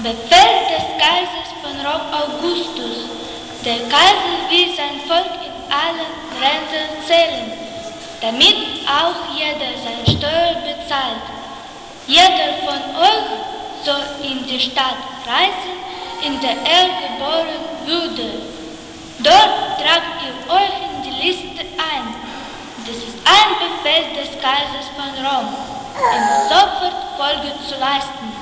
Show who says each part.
Speaker 1: Befehl des Kaisers von Rom Augustus. Der Kaiser will sein Volk in allen Ländern zählen, damit auch jeder seine Steuer bezahlt. Jeder von euch soll in die Stadt reisen, in der er geboren wurde. Dort tragt ihr euch in die Liste ein. Das ist ein Befehl des Kaisers von Rom, ihm sofort Folge zu leisten.